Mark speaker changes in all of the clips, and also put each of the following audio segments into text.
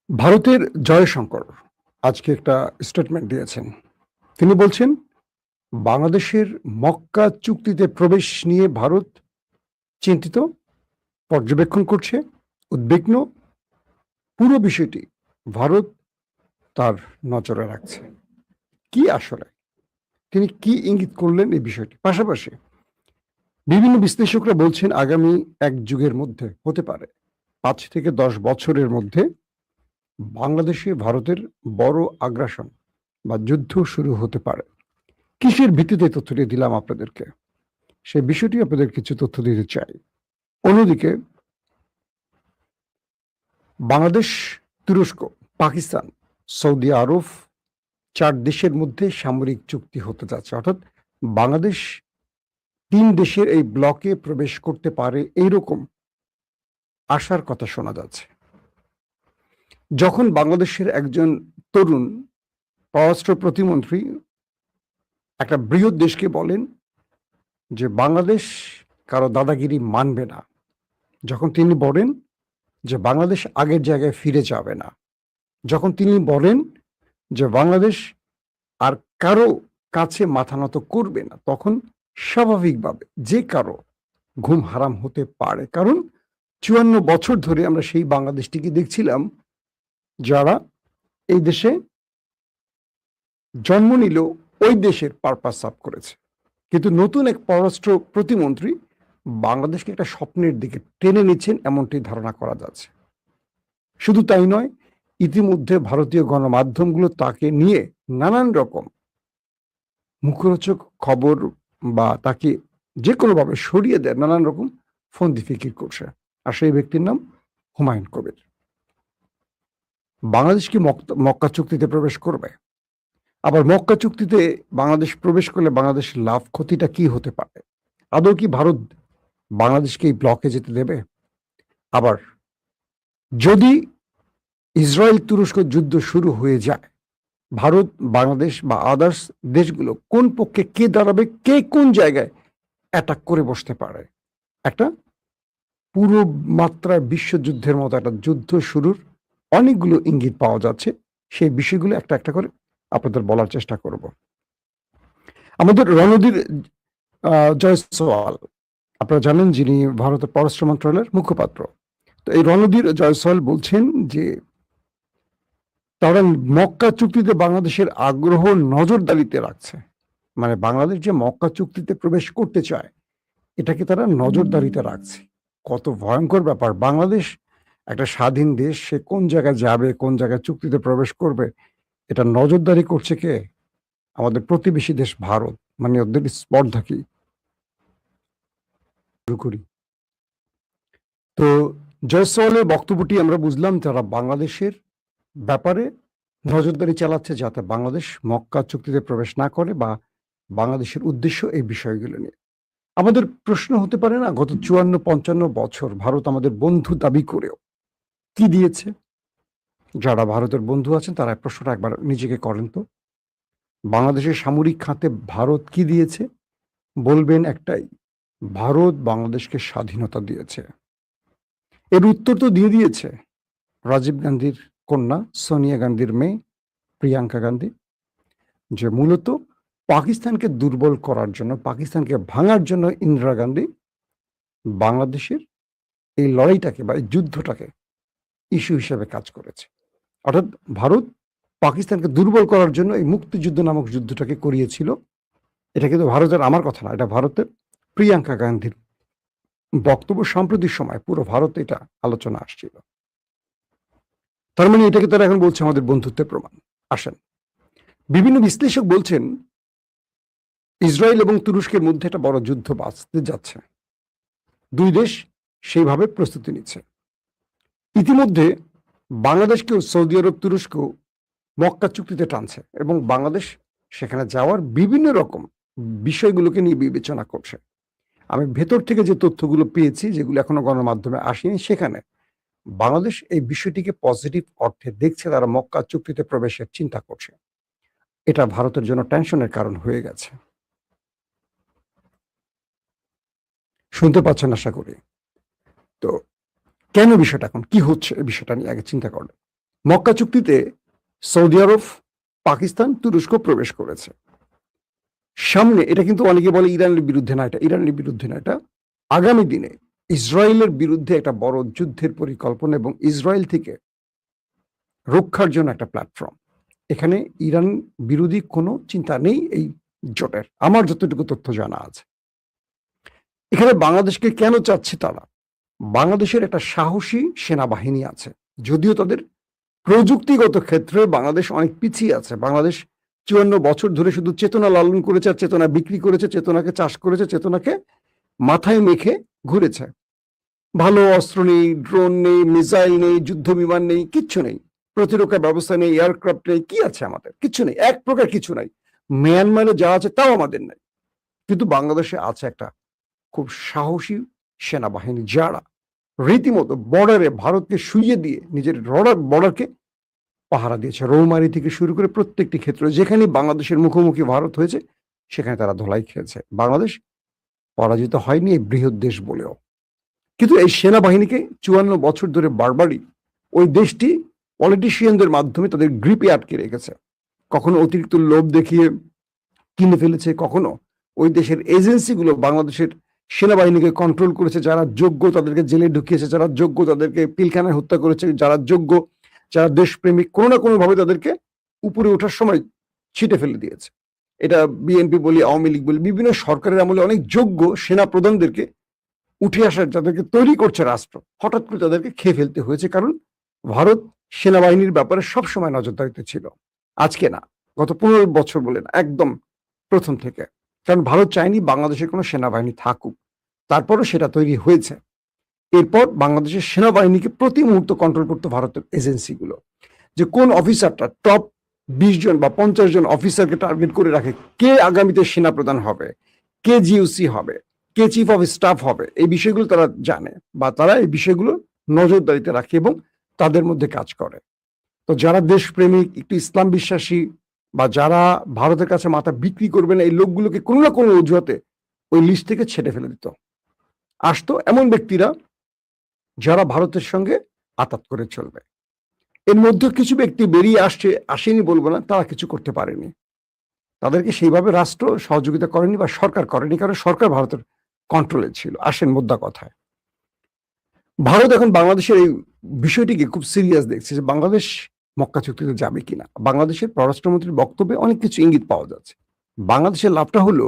Speaker 1: ভারতের জয়শঙ্কর আজকে একটা স্টেটমেন্ট দিয়েছেন। তিনি বলছেন, বাংলাদেশের মক্কা চুক্তিতে প্রবেশ নিয়ে ভারত চিন্তিত, পর্যবেক্ষণ করছে, উদ্বিগ্ন। পুরো বিষয়টি ভারত তার নজরে রাখছে। কি আসলে তিনি কি ইঙ্গিত করলেন এই বিষয়টি? পাশাপাশি বিভিন্ন বিশ্লেষকরা বলছেন আগামী এক যুগের মধ্যে হতে পারে 5 থেকে 10 বছরের মধ্যে বাংলাদেশে ভারতের বড় আগ্রাসন বা যুদ্ধ শুরু হতে পারে। কিসের ভিত্তিতে তথ্যটি দিলাম আপনাদেরকে? সেই বিষয়টি আপনাদের কিছু তথ্য দিতে চাই। অন্যদিকে বাংলাদেশ, তুরস্ক, পাকিস্তান, সৌদি আরব 4 দেশের মধ্যে সামরিক চুক্তি হতে যাচ্ছে। অর্থাৎ বাংলাদেশ 3 দেশের এই ব্লকে প্রবেশ করতে পারে এইরকম আশার কথা শোনা যাচ্ছে। যখন বাংলাদেশের একজন তরুণ পররাষ্ট্র প্রতিমন্ত্রী একটা বৃহৎ দেশকে বলেন যে বাংলাদেশ কারো দাদাগিরি মানবে না, যখন তিনি বলেন যে বাংলাদেশ আগের জায়গায় ফিরে যাবে না, যখন তিনি বলেন যে বাংলাদেশ আর কারো কাছে মাথা নত করবে না, তখন স্বাভাবিকভাবে যে কারো ঘুম হারাম হতে পারে। কারণ 54 বছর ধরে আমরা সেই বাংলাদেশটিকে দেখছিলাম যারা এই দেশে জন্ম নিল ওই দেশের পারপাস সার্ভ করেছে। কিন্তু নতুন এক পররাষ্ট্র প্রতিমন্ত্রী বাংলাদেশকে একটা স্বপ্নের দিকে টেনে নিচ্ছেন এমনটি ধারণা করা যাচ্ছে। শুধু তাই নয়, ইতিমধ্যে ভারতীয় গণমাধ্যমগুলো তাকে নিয়ে নানান রকম মুখরোচক খবর বা তাকে যে কোনোভাবে সরিয়ে দেয় নানান রকম ফন্দি ফিকির করছে। আর সেই ব্যক্তির নাম হুমায়ুন কবির। বাংলাদেশ কি মক্কা চুক্তিতে প্রবেশ করবে? আবার মক্কা চুক্তিতে বাংলাদেশ প্রবেশ করলে বাংলাদেশের লাভ ক্ষতিটা কি হতে পারে? আদৌ কি ভারত বাংলাদেশকে এই ব্লকে যেতে দেবে? আবার যদি ইসরায়েল তুরস্ক যুদ্ধ শুরু হয়ে যায়, ভারত, বাংলাদেশ বা আদার্স দেশগুলো কোন পক্ষে কে দাঁড়াবে, কে কোন জায়গায় অ্যাটাক করে বসতে পারে? একটা পুরো মাত্রায় বিশ্বযুদ্ধের মতো একটা যুদ্ধ শুরুর অনেকগুলো ইঙ্গিত পাওয়া যাচ্ছে। সেই বিষয়গুলো একটা একটা করে আপনাদের বলার চেষ্টা করব। আমাদের রণধীর জয়সওয়াল, আপনারা জানেন, যিনি ভারতের পররাষ্ট্র মন্ত্রণালয়ের মুখপাত্র। তো এই রণধীর জয়সওয়াল বলছেন যে তারা মক্কা চুক্তিতে বাংলাদেশের আগ্রহ নজরদারিতে রাখছে। মানে বাংলাদেশ যে মক্কা চুক্তিতে প্রবেশ করতে চায় এটাকে তারা নজরদারিতে রাখছে। কত ভয়ঙ্কর ব্যাপার! বাংলাদেশ একটা স্বাধীন দেশ, সে কোন জায়গায় যাবে, কোন জায়গায় চুক্তিতে প্রবেশ করবে, এটা নজরদারি করছে কে? আমাদের প্রতিবেশী দেশ ভারত। মানে ওদের স্পর্ধা কি? শুরু করি। তো জয়সওয়ালের বক্তব্যটি আমরা বুঝলাম যারা বাংলাদেশের ব্যাপারে নজরদারি চালাচ্ছে যাতে বাংলাদেশ মক্কা চুক্তিতে প্রবেশ না করে, বা বাংলাদেশের উদ্দেশ্য এই বিষয়গুলো নিয়ে। আমাদের প্রশ্ন হতে পারে না, গত 54-55 বছর ভারত আমাদের বন্ধু দাবি করেও কি দিয়েছে? যারা ভারতের বন্ধু আছেন তারা প্রশ্নটা একবার নিজেকে করেন তো। বাংলাদেশের সামরিক খাতে ভারত কি দিয়েছে? বলবেন একটাই, ভারত বাংলাদেশকে স্বাধীনতা দিয়েছে। এর উত্তর তো দিয়ে দিয়েছে রাজীব গান্ধীর কন্যা সোনিয়া গান্ধীর মেয়ে প্রিয়াঙ্কা গান্ধী, যে মূলত পাকিস্তানকে দুর্বল করার জন্য, পাকিস্তানকে ভাঙার জন্য ইন্দিরা গান্ধী বাংলাদেশের এই লড়াইটাকে বা এই যুদ্ধটাকে ইস্যু হিসেবে কাজ করেছে। অর্থাৎ ভারত পাকিস্তানকে দুর্বল করার জন্য এই মুক্তিযুদ্ধ নামক যুদ্ধটাকে করিয়েছিল। এটা কিন্তু ভারতের আমার কথা না, এটা ভারতের প্রিয়াঙ্কা গান্ধীর বক্তব্য। সাম্প্রতিক সময় পুরো ভারতে এটা আলোচনা আসছিল। তার মানে এটাকে তারা এখন বলছে আমাদের বন্ধুত্বের প্রমাণ। আসেন, বিভিন্ন বিশ্লেষক বলছেন ইসরায়েল এবং তুরস্কের মধ্যে একটা বড় যুদ্ধ বাঁচতে যাচ্ছে। দুই দেশ সেইভাবে প্রস্তুতি নিচ্ছে। ইতিমধ্যে বাংলাদেশকেও সৌদি আরব, তুরস্ক মক্কা চুক্তিতে টানছে এবং বাংলাদেশ সেখানে যাওয়ার বিভিন্ন রকম বিষয়গুলোকে নিয়ে বিবেচনা করছে। আমি ভেতর থেকে যে তথ্যগুলো পেয়েছি, যেগুলো এখনো গণমাধ্যমে আসেনি, সেখানে বাংলাদেশ এই বিষয়টিকে পজিটিভ অর্থে দেখছে, তারা মক্কা চুক্তিতে প্রবেশের চিন্তা করছে। এটা ভারতের জন্য টেনশনের কারণ হয়ে গেছে। শুনতে পাচ্ছেন আশা করি। তো কেন বিষয়টা, এখন কি হচ্ছে এই বিষয়টা নিয়ে আগে চিন্তা করলে। মক্কা চুক্তিতে সৌদি আরব, পাকিস্তান, তুরস্ক প্রবেশ করেছে। সামনে এটা কিন্তু অনেকে বলে ইরানের বিরুদ্ধে না, এটা ইরানের বিরুদ্ধে না, এটা আগামী দিনে ইসরায়েলের বিরুদ্ধে একটা বড় যুদ্ধের পরিকল্পনা এবং ইসরায়েল থেকে রক্ষার জন্য একটা প্ল্যাটফর্ম। এখানে ইরান বিরোধী কোনো চিন্তা নেই এই জোটের, আমার যতটুকু তথ্য জানা আছে। এখানে বাংলাদেশকে কেন চাচ্ছে তারা? বাংলাদেশের একটা সাহসী সেনাবাহিনী আছে, যদিও তাদের প্রযুক্তিগত ক্ষেত্রে বাংলাদেশ অনেক পিছিয়ে আছে। বাংলাদেশ ৫৪ বছর ধরে শুধু চেতনা লালন করেছে আর চেতনা বিক্রি করেছে, চেতনাকে চাষ করেছে, চেতনাকে মাথায় মেখে ঘুরেছে। ভালো অস্ত্র নেই, ড্রোন নেই, মিসাইল নেই, যুদ্ধ বিমান নেই, কিচ্ছু নেই, প্রতিরক্ষা ব্যবস্থা নেই, এয়ারক্রাফট নেই, কি আছে আমাদের? কিচ্ছু নেই, এক প্রকার কিছু নাই। মিয়ানমারে যা আছে তাও আমাদের নাই। কিন্তু বাংলাদেশে আছে একটা খুব সাহসী সেনাবাহিনী, যারা রীতিমতো বর্ডারে ভারতকে শুইয়ে দিয়ে নিজের বর্ডারকে পাহারা দিয়েছে। রৌমারি থেকে শুরু করে প্রত্যেকটি ক্ষেত্রে যেখানে বাংলাদেশের মুখোমুখি ভারত হয়েছে সেখানে তারা ধোলাই খেয়েছে। বাংলাদেশ পরাজিত হয়নি এই বৃহৎ দেশ বলেও। কিন্তু এই সেনাবাহিনীকে ৫৪ বছর ধরে বারবারই ওই দেশটি পলিটিশিয়ানদের মাধ্যমে তাদের গ্রিপে আটকে রেখেছে। কখনো অতিরিক্ত লোভ দেখিয়ে কিনে ফেলেছে, কখনো ওই দেশের এজেন্সিগুলো বাংলাদেশের সেনাবাহিনীকে কন্ট্রোল করেছে। যারা যোগ্য তাদেরকে জেলে ঢুকিয়েছে, যারা যোগ্য তাদেরকে পিলখানায় হত্যা করেছে, যারা যোগ্য, যারা দেশপ্রেমিক, কোনো না কোনো ভাবে তাদেরকে উপরে ওঠার সময় ছিটে ফেলে দিয়েছে। এটা বিএনপি বলি, আওয়ামী লীগ বলি, বিভিন্ন সরকারের আমলে অনেক যোগ্য সেনা প্রধানদেরকে উঠে আসার, যাদেরকে তৈরি করছে রাষ্ট্র, হঠাৎ করে তাদেরকে খেয়ে ফেলতে হয়েছে। কারণ ভারত সেনাবাহিনীর ব্যাপারে সবসময় নজরদারিতে ছিল, আজকে না, গত ১৫ বছর বলে না, একদম প্রথম থেকে। কারণ ভারত চায়নি বাংলাদেশের কোনো সেনাবাহিনী থাকুক, তারপরও সেটা তৈরি হয়েছে। এরপর বাংলাদেশের সেনাবাহিনীকে প্রতি মুহূর্ত কন্ট্রোল করতো ভারতের এজেন্সিগুলো, যে কোন অফিসারটা টপ ২০ জন বা ৫০ জন অফিসারকে টার্গেট করে রাখে, কে আগামীতে সেনাপ্রধান হবে, কে জিওসি হবে, কে চিফ অফ স্টাফ হবে, এই বিষয়গুলো তারা জানে বা তারা এই বিষয়গুলো নজরদারিতে রাখে এবং তাদের মধ্যে কাজ করে। তো যারা দেশপ্রেমিক, একটু ইসলাম বিশ্বাসী বা যারা ভারতের কাছে মাথা বিক্রি করবে না, এই লোকগুলোকে কোনো না কোনো অজুহাতে ওই লিস্ট থেকে ছেড়ে ফেলে দিত। আসতো এমন ব্যক্তিরা যারা ভারতের সঙ্গে আতাত করে চলবে। এর মধ্যে কিছু ব্যক্তি বেরিয়ে আসেনি বলবো না, তারা কিছু করতে পারেনি, তাদেরকে সেইভাবে রাষ্ট্র সহযোগিতা করেনি বা সরকার করেনি, কারণ সরকার ভারতের কন্ট্রোলে ছিল। আসেন মোদ্দা কথায়, ভারত এখন বাংলাদেশের এই বিষয়টিকে খুব সিরিয়াস দেখছে যে বাংলাদেশ মক্কা চুক্তিতে যাবে কিনা। বাংলাদেশের পররাষ্ট্রমন্ত্রীর বক্তব্যে অনেক কিছু ইঙ্গিত পাওয়া যাচ্ছে। বাংলাদেশের লাভটা হলো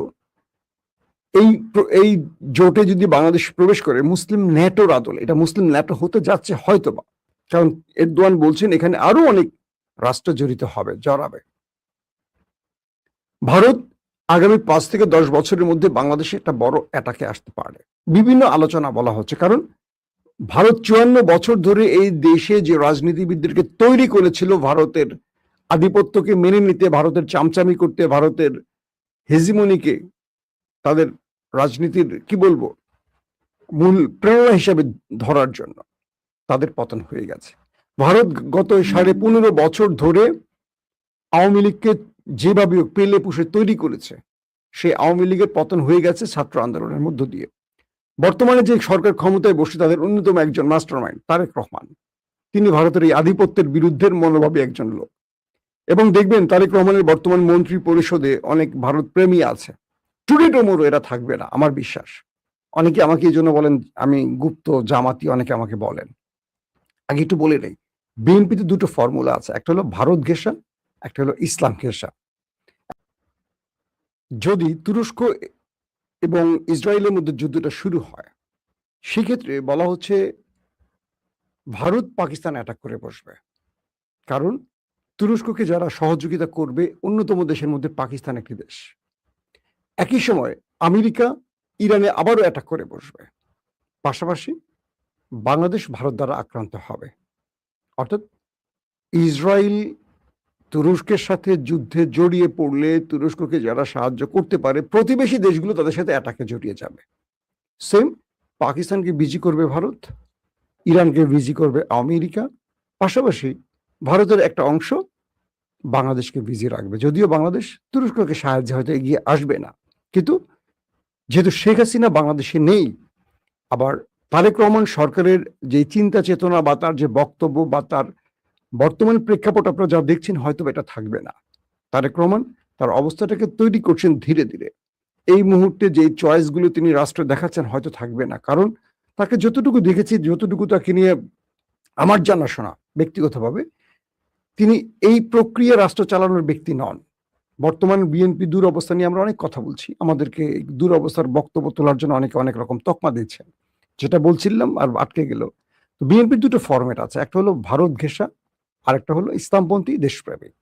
Speaker 1: এই জোটে যদি বাংলাদেশ প্রবেশ করে মুসলিম ন্যাটোর আদলে, এটা মুসলিম ন্যাটো হতে যাচ্ছে হয়তোবা, কারণ এরদোয়ান বলছেন এখানে আরো অনেক রাষ্ট্র জড়িত হবে, জড়াবে। ভারত আগামী ৫ থেকে ১০ বছরের মধ্যে বাংলাদেশে একটা বড় অ্যাটাকে আসতে পারে, বিভিন্ন আলোচনা বলা হচ্ছে। কারণ ভারত ৫৪ বছর ধরে এই দেশে যে রাজনীতিবিদদেরকে তৈরি করেছিল ভারতের আধিপত্যকে মেনে নিতে, ভারতের চামচামি করতে, ভারতের হেজিমনিকে তাদের রাজনীতির কি বলবো মূল প্রেরণা হিসাবে ধরার জন্য, তাদের পতন হয়ে গেছে। ভারত গত ১৫.৫ বছর ধরে আওয়ামী লীগকে যেভাবে পেলে পুষে তৈরি করেছে, সেই আওয়ামী লীগের পতন হয়ে গেছে ছাত্র আন্দোলনের মধ্য দিয়ে। বর্তমানে যে সরকার ক্ষমতায় বসে তাদের অন্যতম একজন মাস্টারমাইন্ড তারেক রহমান, তিনি ভারতের এই আধিপত্যের বিরুদ্ধের মনোভাবী একজন লোক। এবং দেখবেন তারেক রহমানের বর্তমান মন্ত্রী পরিষদে অনেক ভারত প্রেমী আছে। টুডে টুমোরো এরা থাকবে না আমার বিশ্বাস। অনেকে আমাকে এই জন্য বলেন আমি গুপ্ত জামাতি, অনেকে আমাকে বলেন। আগে একটু বলে নেই, বিএনপিতে দুটো ফর্মুলা আছে, একটা হলো ভারত ঘেঁষা, একটা হলো ইসলাম ঘেঁষা। যদি তুরস্ক এবং ইসরায়েলের মধ্যে যুদ্ধটা শুরু হয়, সেক্ষেত্রে বলা হচ্ছে ভারত পাকিস্তান অ্যাটাক করে বসবে। কারণ তুরস্ককে যারা সহযোগিতা করবে, অন্যতম দেশের মধ্যে পাকিস্তান একটি দেশ। একই সময় আমেরিকা ইরানে আবারও অ্যাটাক করে বসবে। পাশাপাশি বাংলাদেশ ভারত দ্বারা আক্রান্ত হবে। অর্থাৎ ইসরায়েল তুরস্কের সাথে যুদ্ধে জড়িয়ে পড়লে তুরস্ককে যারা সাহায্য করতে পারে, প্রতিবেশী দেশগুলো তাদের সাথে অ্যাটাকে জড়িয়ে যাবে। সেম পাকিস্তানকে বিজি করবে ভারত, ইরানকে বিজি করবে আমেরিকা, পাশাপাশি ভারতের একটা অংশ বাংলাদেশকে বিজি রাখবে। যদিও বাংলাদেশ তুরস্ককে সাহায্যে হয়তো এগিয়ে আসবে না, কিন্তু যেহেতু শেখ হাসিনা বাংলাদেশে নেই, আবার তারেক রহমান সরকারের যে চিন্তা চেতনা বা তার যে বক্তব্য বা তার বর্তমান প্রেক্ষাপট আপনারা যা দেখছেন হয়তো এটা থাকবে না। তারেক রহমান তার অবস্থাটাকে তৈরি করছেন ধীরে ধীরে। এই মুহূর্তে যে চয়েসগুলো তিনি রাষ্ট্রে দেখাচ্ছেন হয়তো থাকবে না, কারণ তাকে যতটুকু দেখেছি, যতটুকু তাকে নিয়ে আমার জানাশোনা ব্যক্তিগতভাবে, তিনি এই প্রক্রিয়া রাষ্ট্র চালানোর ব্যক্তি নন। বর্তমান বিএনপি দুরবস্থা নিয়ে আমরা অনেক কথা বলছি, আমাদেরকে দুরবস্থার বক্তব্য তোলার জন্য অনেকে অনেক রকম তকমা দিচ্ছেন, যেটা বলছিলাম আর আটকে গেল। তো বিএনপির দুটো ফরম্যাট আছে, একটা হলো ভারত ঘেঁষা, আর একটা হলো ইসলামপন্থী দেশপ্রেমিক।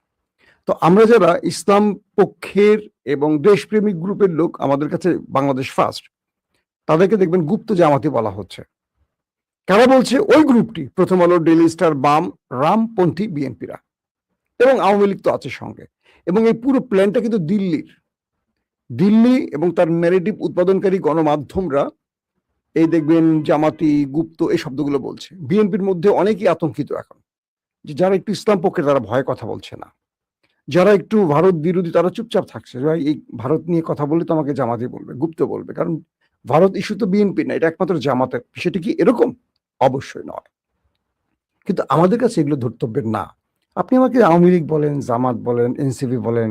Speaker 1: তো আমরা যারা ইসলাম পক্ষের এবং দেশপ্রেমিক গ্রুপের লোক, আমাদের কাছে বাংলাদেশ ফার্স্ট, তাদেরকে দেখবেন গুপ্ত জামাতি বলা হচ্ছে। কারা বলছে? ওই গ্রুপটি, প্রথম আলো, ডেইলি স্টার, বাম, রামপন্থী বিএনপিরা, এবং আওয়ামী লীগ তো আছে সঙ্গে। এবং এই পুরো প্ল্যানটা কিন্তু দিল্লি এবং তার ন্যারেটিভ উৎপাদনকারী গণমাধ্যমরা, এই দেখবেন জামাতি, গুপ্ত, এই শব্দগুলো বলছে। বিএনপির মধ্যে অনেকেই আতঙ্কিত এখন, যে যারা একটু ইসলাম পক্ষে তারা ভয়ে কথা বলছে না, যারা একটু ভারত বিরোধী তারা চুপচাপ থাকছে। ভাই, এই ভারত নিয়ে কথা বললে তো আমাকে জামাতি বলবে, গুপ্ত বলবে, কারণ ভারত ইস্যু তো বিএনপি না, এটা একমাত্র জামাতের। সেটা কি এরকম? অবশ্যই নয়। কিন্তু আমাদের কাছে এগুলো ধর্তব্যের না। আপনি আমাকে আওয়ামী লীগ বলেন, জামাত বলেন, এনসিপি বলেন,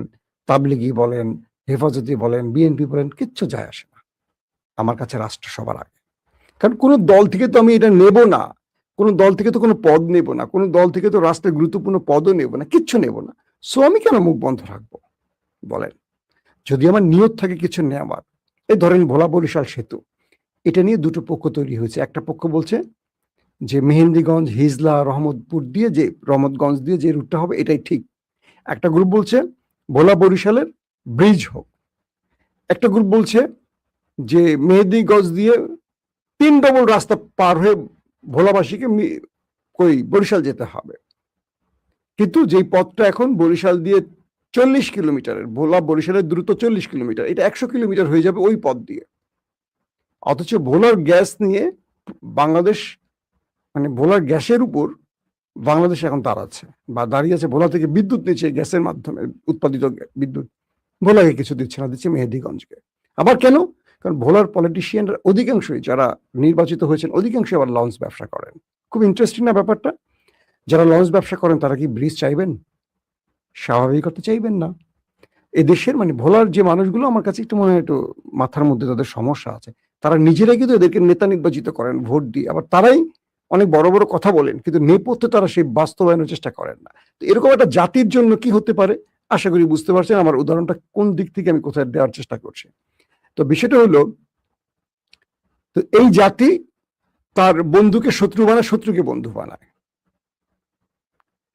Speaker 1: তাবলিগি বলেন, হেফাজতি বলেন, বিএনপি বলেন, কিচ্ছু যায় আসে না। আমার কাছে রাষ্ট্র সবার আগে। কারণ কোনো দল থেকে তো আমি এটা নেব না, কোনো দল থেকে তো কোনো পদ নেব না, কোনো দল থেকে তো রাষ্ট্রের গুরুত্বপূর্ণ পদও নেব না, কিচ্ছু নেব না। সো আমি কেন মুখ বন্ধ রাখবো বলেন? যদি আমার নিয়ত থাকে কিছু নেওয়ার, এই ধরেন ভোলা বরিশাল সেতু, এটা নিয়ে দুটো পক্ষ তৈরি হয়েছে। একটা পক্ষ বলছে যে মেহেন্দিগঞ্জ, হিজলা, রহমতগঞ্জ দিয়ে যে রুটটা হবে এটাই ঠিক। একটা গ্রুপ বলছে ভোলা বরিশালের ব্রিজ হোক। একটা গ্রুপ বলছে যে মেহেন্দিগঞ্জ দিয়ে 3 ডবল রাস্তা পার হয়ে ভোলাবাসীকে বরিশাল যেতে হবে। কিন্তু যেই পথটা এখন বরিশাল দিয়ে 40 কিলোমিটারের, ভোলা বরিশালের দূরত্ব 40 কিলোমিটার, এটা 100 কিলোমিটার হয়ে যাবে ওই পথ দিয়ে। অথচ ভোলার গ্যাস নিয়ে বাংলাদেশ, মানে ভোলার গ্যাসের উপর বাংলাদেশ এখন দাঁড়াচ্ছে বা দাঁড়িয়েছে। ভোলা থেকে বিদ্যুৎ নিচ্ছে, গ্যাসের মাধ্যমে উৎপাদিত বিদ্যুৎ ভোলাকে কিছু দিচ্ছে না, দিচ্ছে মেহেদিগঞ্জকে। আবার কেন? কারণ ভোলার পলিটিশিয়ানরা অধিকাংশই, যারা নির্বাচিত হয়েছেন, অধিকাংশই আবার লঞ্চ ব্যবসা করেন। খুব ইন্টারেস্টিং না ব্যাপারটা? যারা লঞ্চ ব্যবসা করেন তারা কি ব্রিজ চাইবেন? স্বাভাবিকতা চাইবেন না। এদেশের, মানে ভোলার যে মানুষগুলো, আমার কাছে একটু মনে হয় একটু মাথার মধ্যে তাদের সমস্যা আছে। তারা নিজেরাই কিন্তু এদেরকে নেতা নির্বাচিত করেন ভোট দিয়ে, আবার তারাই অনেক বড় বড় কথা বলেন, কিন্তু নেপথ্যে তারা সেই বাস্তবায়নের চেষ্টা করেন না। তো এরকম একটা জাতির জন্য কি হতে পারে? আশা করি বুঝতে পারছেন আমার উদাহরণটা কোন দিক থেকে আমি কোথায় দেওয়ার চেষ্টা করছি। তো বিষয়টা হলো, তো এই জাতি তার বন্ধুকে শত্রু বানায়, শত্রুকে বন্ধু বানায়।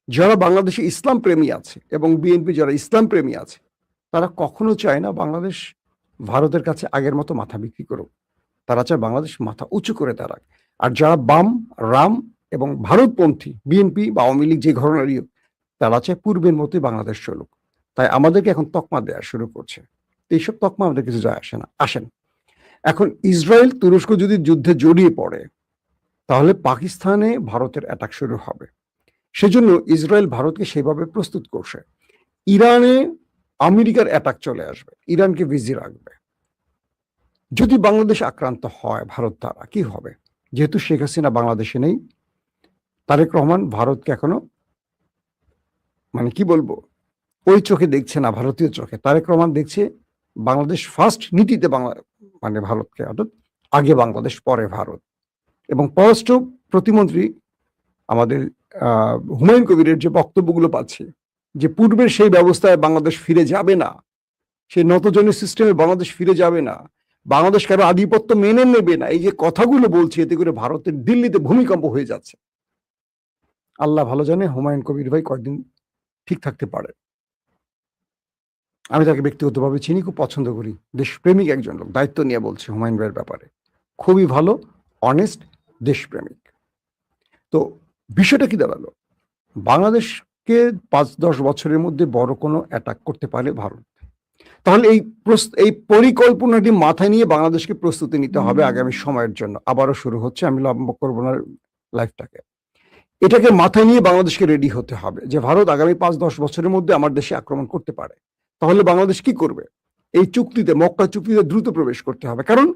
Speaker 1: যারা বাংলাদেশে ইসলাম প্রেমী আছে এবং বিএনপি যারা ইসলাম প্রেমী আছে, তারা কখনো চায় না বাংলাদেশ ভারতের কাছে আগের মতো মাথা বিক্রি করুক। তারা চায় বাংলাদেশ মাথা উঁচু করে দাঁড়াক। আর যারা বাম, রাম এবং ভারতপন্থী, বিএনপি বা আওয়ামী লীগ যে ঘটনারই, তারা চায় পূর্বের মতোই বাংলাদেশ চলুক। তাই আমাদেরকে এখন তকমা দেওয়া শুরু করছে। এইসব তকমা আমাদের কিছু যায় আসে না। আসেন, এখন ইসরায়েল তুরস্ক যদি যুদ্ধে জড়িয়ে পড়ে, তাহলে পাকিস্তানে ভারতের অ্যাটাক শুরু হবে। সেজন্য ইসরায়েল ভারতকে সেভাবে প্রস্তুত করছে। ইরানে আমেরিকার অ্যাটাক চলে আসবে, ইরানকে বিজি রাখবে। যদি বাংলাদেশ আক্রান্ত হয় ভারত দ্বারা, কি হবে? যেহেতু শেখ হাসিনা বাংলাদেশে নেই, তারেক রহমান ভারতকে এখনো, মানে কি বলবো, ওই চোখে দেখছে না, ভারতীয় চোখে। তারেক রহমান দেখছে বাংলাদেশ ফার্স্ট নীতিতে, মানে ভারতকে, অর্থাৎ আগে বাংলাদেশ পরে ভারত। এবং পররাষ্ট্র প্রতিমন্ত্রী আমাদের হুমায়ুন কবিরের যে বক্তব্যগুলো পাচ্ছি, যে পূর্বের সেই ব্যবস্থায় বাংলাদেশ ফিরে যাবে না, সেই নতজনের সিস্টেমে বাংলাদেশ ফিরে যাবে না, বাংলাদেশ কারো আধিপত্য মেনে নেবে না, এই যে কথাগুলো বলছে, এতে করে ভারতের দিল্লিতে ভূমিকম্প হয়ে যাচ্ছে। আল্লাহ ভালো জানে হুমায়ুন কবির ভাই কয়েকদিন ঠিক থাকতে পারে। আমি তাকে ব্যক্তিগতভাবে চিনি, খুব পছন্দ করি, দেশপ্রেমিক একজন লোক। দায়িত্ব নিয়ে বলছে হুমায়ুন ভাইয়ের ব্যাপারে, খুবই ভালো, অনেস্ট, দেশপ্রেমিক। তো বিষয়টা কি দাঁড়ালো? বাংলাদেশকে 5-10 বছরের মধ্যে বড় কোনো অ্যাটাক করতে পারে ভারত। তাহলে এই পরিকল্পনাটি মাথায় নিয়ে বাংলাদেশকে প্রস্তুতি নিতে হবে আগামী সময়ের জন্য। আবারও শুরু হচ্ছে, আমি লম্বা করবো না লাইফটাকে। এটাকে মাথায় নিয়ে বাংলাদেশকে রেডি হতে হবে যে ভারত আগামী 5-10 বছরের মধ্যে আমার দেশে আক্রমণ করতে পারে। তাহলে বাংলাদেশ কি করবে? এই চুক্তিতে, মক্কা চুক্তিতে দ্রুত প্রবেশ করতে হবে। কারণ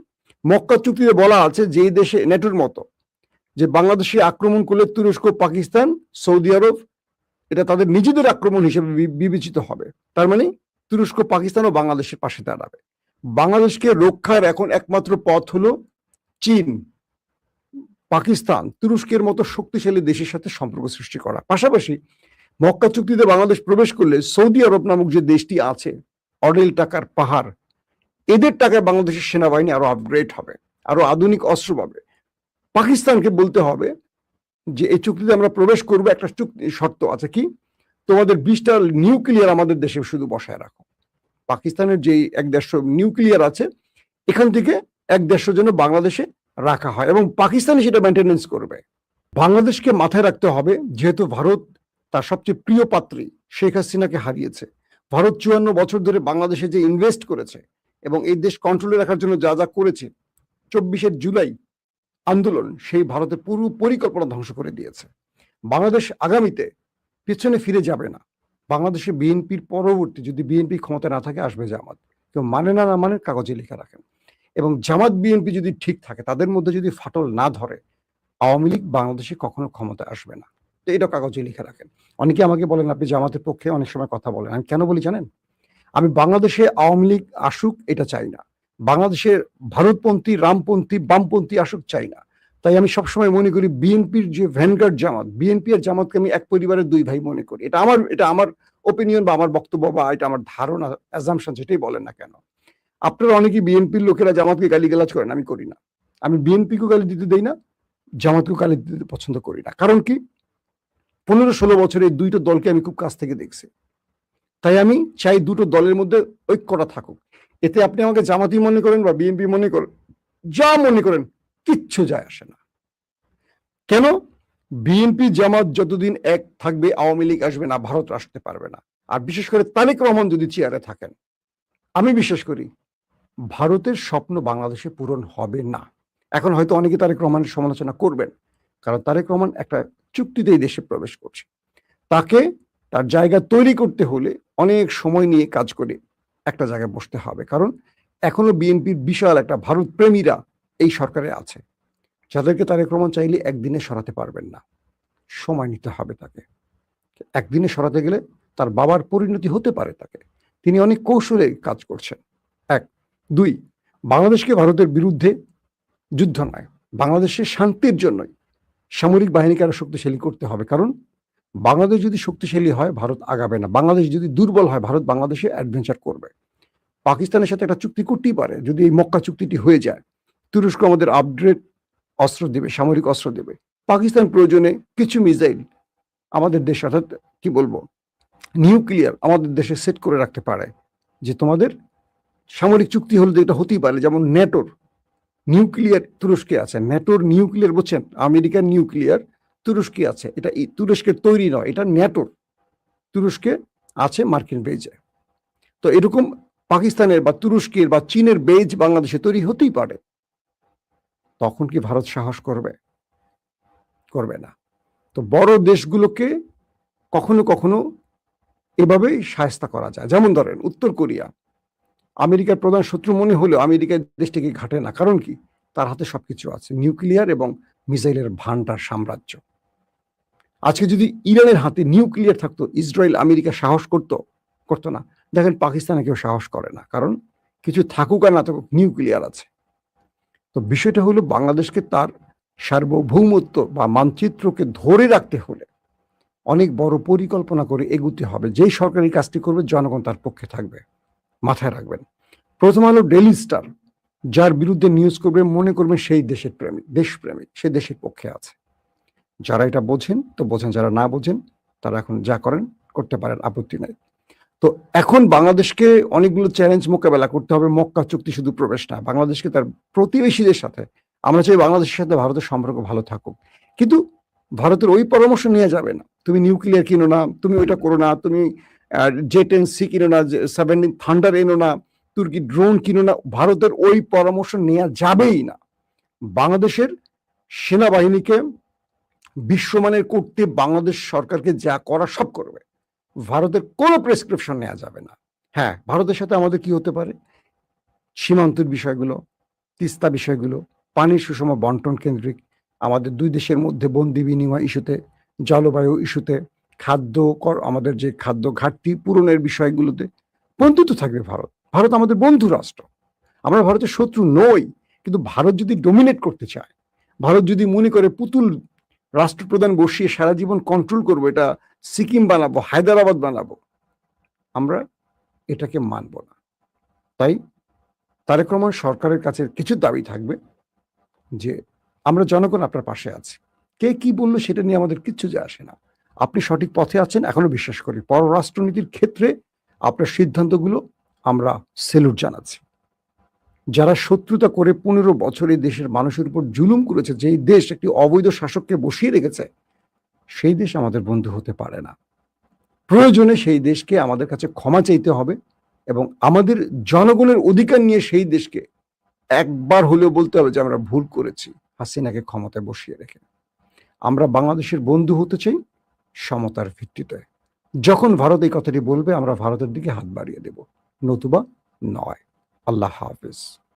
Speaker 1: মক্কা চুক্তিতে বলা আছে যে এই দেশে নেটোর মতো, যে বাংলাদেশে আক্রমণ করলে তুরস্ক, পাকিস্তান, সৌদি আরব এটা তাদের নিজেদের আক্রমণ হিসেবে বিবেচিত হবে। তার মানে তুরস্ক, পাকিস্তান ও বাংলাদেশের পাশে দাঁড়াবে। বাংলাদেশকে রক্ষার এখন একমাত্র পথ হলো চীন, পাকিস্তান, তুরস্কের মতো শক্তিশালী দেশের সাথে সম্পর্ক সৃষ্টি করা। পাশাপাশি মক্কা চুক্তিতে বাংলাদেশ প্রবেশ করলে সৌদি আরব নামক যে দেশটি আছে, অডেল টাকার পাহাড়, এদের টাকায় বাংলাদেশের সেনাবাহিনী আরো আপগ্রেড হবে, আরো আধুনিক অস্ত্র পাবে। পাকিস্তানকে বলতে হবে যে এই চুক্তিতে আমরা প্রবেশ করবো, একটা চুক্তি শর্ত আছে, কি তোমাদের 20টা নিউক্লিয়ার আমাদের দেশে শুধু বসায় রাখো। পাকিস্তানের যে 150 নিউক্লিয়ার আছে, এখান থেকে 150 যেন বাংলাদেশে রাখা হয় এবং পাকিস্তানি সেটা মেনটেনেন্স করবে। বাংলাদেশকে মাথায় রাখতে হবে, যেহেতু ভারত তার সবচেয়ে প্রিয় পাত্রী শেখ হাসিনাকে হারিয়েছে, ভারত 54 বছর ধরে বাংলাদেশে যে ইনভেস্ট করেছে এবং এই দেশ কন্ট্রোলে রাখার জন্য যা যা করেছে, 24শে জুলাই আন্দোলন সেই ভারতের পুরো পরিকল্পনা ধ্বংস করে দিয়েছে। বাংলাদেশ আগামীতে পিছনে ফিরে যাবে না। বাংলাদেশে বিএনপির পরবর্তী যদি বিএনপি ক্ষমতা না থাকে, আসবে জামাত। কেউ মানে না মানে কাগজে লিখে রাখেন। এবং জামাত বিএনপি যদি ঠিক থাকে, তাদের মধ্যে যদি ফাটল না ধরে, আওয়ামী লীগ বাংলাদেশে কখনো ক্ষমতায় আসবে না। তো এটা কাগজে লিখে রাখেন। অনেকে আমাকে বলেন আপনি জামাতের পক্ষে অনেক সময় কথা বলেন। আমি কেন বলি জানেন? আমি বাংলাদেশে আওয়ামী লীগ আসুক এটা চাই না, বাংলাদেশের ভারতপন্থী, রামপন্থী, বামপন্থী আসুক চাই না। তাই আমি সবসময় মনে করি বিএনপির যে ভ্যানগার্ড জামাত, বিএনপি আর জামাতকে আমি এক পরিবারের দুই ভাই মনে করি। এটা আমার ওপিনিয়ন বা আমার বক্তব্য বা এটা আমার ধারণা, অ্যাজাম্পশন, যেটাই বলেন না কেন। আপনারা অনেকেই বিএনপির লোকেরা জামাতকে গালিগালাজ করেন, আমি করি না। আমি বিএনপিকেও গালি দিতে দেই না, জামাতকেও গালি দিতে পছন্দ করি না। কারণ কি, 15-16 বছরে এই দুইটা দলকে আমি খুব কাছ থেকে দেখছি। তাই আমি চাই দুটো দলের মধ্যে ঐক্যটা থাকুক। এতে আপনি আমাকে জামাতি মনে করেন বা বিএনপি মনে করেন, যা মনে করেন, কিচ্ছু যায় আসে না। কেন? বিএনপি জামাত যতদিন এক থাকবে, আওয়ামী লীগ আসবে না, ভারত আসতে পারবে না। আর বিশেষ করে তারেক রহমান যদি চেয়ারে থাকেন, আমি বিশ্বাস করি ভারতের স্বপ্ন বাংলাদেশে পূরণ হবে না। এখন হয়তো অনেকে তারেক রহমানের সমালোচনা করবেন, কারণ তারেক রহমান একটা চুক্তিতেই দেশে প্রবেশ করছে। তাকে তার জায়গা তৈরি করতে হলে অনেক সময় নিয়ে কাজ করে একটা জায়গায় বসতে হবে। কারণ এখনো বিএনপির বিশাল একটা ভারত প্রেমীরা এই সরকারে আছে, যাদেরকে তারেক রহমান চাইলে একদিনে সরাতে পারবেন না, সময় নিতে হবে তাকে। একদিনে সরাতে গেলে তার বাবার পরিণতি হতে পারে তাকে। তিনি অনেক কৌশলে কাজ করছেন। 1, 2, বাংলাদেশকে ভারতের বিরুদ্ধে যুদ্ধ নয়, বাংলাদেশের শান্তির জন্যই সামরিক বাহিনীকে আরো শক্তিশালী করতে হবে। কারণ বাংলাদেশ যদি শক্তিশালী হয়, ভারত আগাবে না। বাংলাদেশ যদি দুর্বল হয়, ভারত বাংলাদেশে অ্যাডভেঞ্চার করবে। পাকিস্তানের সাথে একটা চুক্তি করতেই পারে, যদি এই মক্কা চুক্তিটি হয়ে যায়। তুরস্ক আমাদের আপগ্রেড অস্ত্র দেবে, সামরিক অস্ত্র দেবে। পাকিস্তান প্রয়োজনে কিছু মিসাইল আমাদের দেশ, অর্থাৎ কি বলবো, নিউক্লিয়ার আমাদের দেশে সেট করে রাখতে পারে, যে তোমাদের সামরিক চুক্তি হলে যেটা হতেই পারে। যেমন ন্যাটোর নিউক্লিয়ার তুরস্কে আছে, ন্যাটোর নিউক্লিয়ার, বুঝছেন, আমেরিকার নিউক্লিয়ার তুরস্কে আছে। এটা তুরস্কের তৈরি নয়, এটা ন্যাটোর তুরস্কে আছে মার্কিন বেজে। তো এরকম পাকিস্তানের বা তুরস্কের বা চীনের বেজ বাংলাদেশে তৈরি হতেই পারে। তখন কি ভারত সাহস করবে? করবে না। তো বড় দেশগুলোকে কখনো কখনো এভাবেই শায়েস্তা করা যায়। যেমন ধরেন উত্তর কোরিয়া, আমেরিকার প্রধান শত্রু মনে হলেও আমেরিকার দেশটিকে ঘাটে না। কারণ কি, তার হাতে সবকিছু আছে, নিউক্লিয়ার এবং মিসাইলের ভান্ডার সাম্রাজ্য। আজকে যদি ইরানের হাতে নিউক্লিয়ার থাকতো, ইসরায়েল আমেরিকা সাহস করতো না। দেখেন পাকিস্তানে কেউ সাহস করে না, কারণ কিছু থাকুক আর না থাকুক, নিউক্লিয়ার আছে। তো বিষয়টা হলো বাংলাদেশকে তার সার্বভৌমত্ব বা মানচিত্রকে ধরে রাখতে হলে অনেক বড় পরিকল্পনা করে এগুতে হবে। যেই সরকারি কাজটি করবে, জনগণ তার পক্ষে থাকবে, মাথায় রাখবেন। প্রথম হলো ডেইলি স্টার, যার বিরুদ্ধে নিউজ করবে মনে করবেন সেই দেশের প্রেমিক, দেশপ্রেমিক, সে দেশের পক্ষে আছে। যারা এটা বোঝেন তো বোঝেন, যারা না বোঝেন তারা এখন যা করেন করতে পারেন, আপত্তি নাই। তো এখন বাংলাদেশকে অনেকগুলো চ্যালেঞ্জ মোকাবেলা করতে হবে। মক্কা চুক্তি শুধু প্রবেশ না, বাংলাদেশকে তার প্রতিবেশীদের সাথে, আমরা চাই বাংলাদেশের সাথে ভারতের সম্পর্ক ভালো থাকুক, কিন্তু ভারতের ওই পরামর্শ নেওয়া যাবে না, তুমি নিউক্লিয়ার কিনো না, তুমি ওইটা করো না, তুমি J-10C কিনো না, 17 থান্ডার এনো না, তুর্কি ড্রোন কিনো না। ভারতের ওই পরামর্শ নেওয়া যাবেই না। বাংলাদেশের সেনাবাহিনীকে বিশ্বমানের করতে বাংলাদেশ সরকারকে যা করা সব করবে। ভারতের কোনো প্রেসক্রিপশন নেওয়া যাবে না। হ্যাঁ, ভারতের সাথে আমাদের কি হতে পারে, সীমান্তের বিষয়গুলো, তিস্তা বিষয়গুলো, পানির সুষম বন্টন কেন্দ্রিক, আমাদের দুই দেশের মধ্যে বন্দি বিনিময় ইস্যুতে, জলবায়ু ইস্যুতে, আমাদের যে খাদ্য ঘাটতি পূরণের বিষয়গুলোতে বন্ধুত্ব থাকবে ভারত। ভারত আমাদের বন্ধু রাষ্ট্র। আমরা ভারতের শত্রু নই। কিন্তু ভারত যদি ডমিনেট করতে চায়, ভারত যদি মনে করে পুতুল রাষ্ট্রপ্রধান বসিয়ে সারা জীবন কন্ট্রোল করবো, এটা সিকিম বানাবো, হায়দ্রাবাদ বানাবো, আমরা এটাকে মানব না। তাই তারেক রহমান সরকারের কাছে কিছু দাবি থাকবে যে আমরা জনগণ আপনার পাশে আছি। কে কি বললো সেটা নিয়ে আমাদের কিচ্ছু যায় আসে না। আপনি সঠিক পথে আছেন এখনো বিশ্বাস করি। পররাষ্ট্রনীতির ক্ষেত্রে আপনার সিদ্ধান্তগুলো আমরা সেলুট জানাচ্ছি। যারা শত্রুতা করে 15 বছর এই দেশের মানুষের উপর জুলুম করেছে, যেই দেশ একটি অবৈধ শাসককে বসিয়ে রেখেছে, সেই দেশ আমাদের বন্ধু হতে পারে না। প্রয়োজনে সেই দেশকে আমাদের কাছে ক্ষমা চাইতে হবে এবং আমাদের জনগণের অধিকার নিয়ে সেই দেশকে একবার হলেও বলতে হবে যে আমরা ভুল করেছি হাসিনাকে ক্ষমতায় বসিয়ে রেখে। আমরা বাংলাদেশের বন্ধু হতে চাই সমতার ভিত্তিতে। যখন ভারত এই কথাটি বলবে আমরা ভারতের দিকে হাত বাড়িয়ে দেব, নতুবা নয়। আল্লাহ হাফেজ।